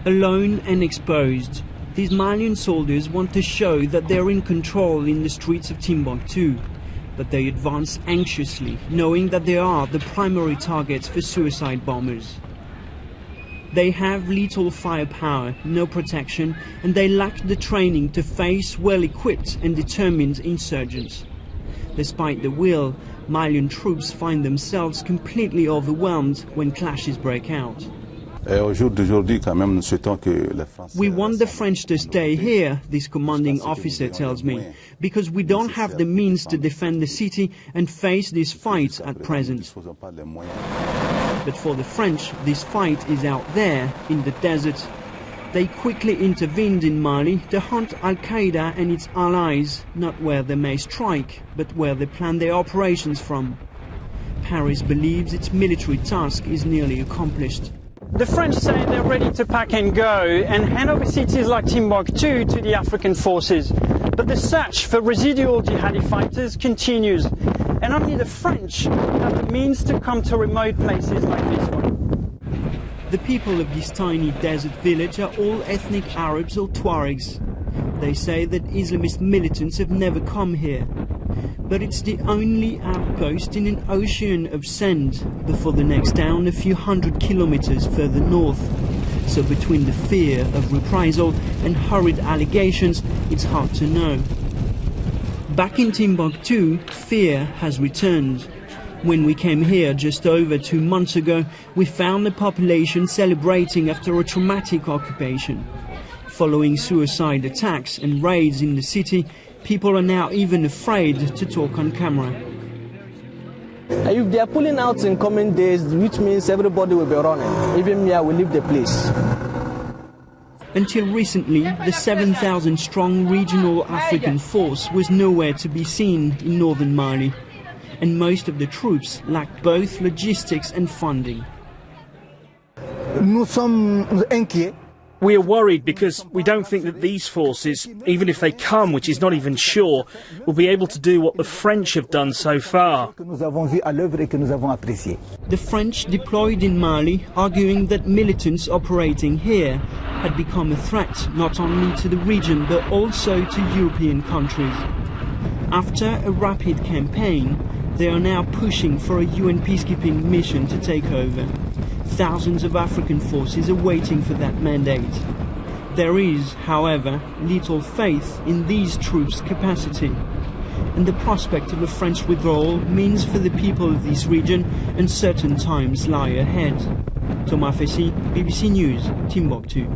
Alone and exposed, these Malian soldiers want to show that they're in control in the streets of Timbuktu. But they advance anxiously, knowing that they are the primary targets for suicide bombers. They have little firepower, no protection, and they lack the training to face well-equipped and determined insurgents. Despite the will, Malian troops find themselves completely overwhelmed when clashes break out. We want the French to stay here, this commanding officer tells me, because we don't have the means to defend the city and face this fight at present. But for the French, this fight is out there, in the desert. They quickly intervened in Mali to hunt Al-Qaeda and its allies, not where they may strike, but where they plan their operations from. Paris believes its military task is nearly accomplished. The French say they're ready to pack and go and hand over cities like Timbuktu to the African forces. But the search for residual jihadi fighters continues, and only the French have the means to come to remote places like this one. The people of this tiny desert village are all ethnic Arabs or Tuaregs. They say that Islamist militants have never come here. But it's the only outpost in an ocean of sand before the next town a few hundred kilometers further north. So between the fear of reprisal and hurried allegations, it's hard to know. Back in Timbuktu, fear has returned. When we came here just over 2 months ago, we found the population celebrating after a traumatic occupation. Following suicide attacks and raids in the city, people are now even afraid to talk on camera. If they are pulling out in coming days, which means everybody will be running. Even me, I will leave the place. Until recently, the 7,000-strong regional African force was nowhere to be seen in northern Mali. And most of the troops lacked both logistics and funding. Nous sommes inquiets. We are worried because we don't think that these forces, even if they come, which is not even sure, will be able to do what the French have done so far. The French deployed in Mali, arguing that militants operating here had become a threat not only to the region but also to European countries. After a rapid campaign, they are now pushing for a UN peacekeeping mission to take over. Thousands of African forces are waiting for that mandate. There is, however, little faith in these troops' capacity. And the prospect of a French withdrawal means for the people of this region uncertain times lie ahead. Thomas Fessy, BBC News, Timbuktu.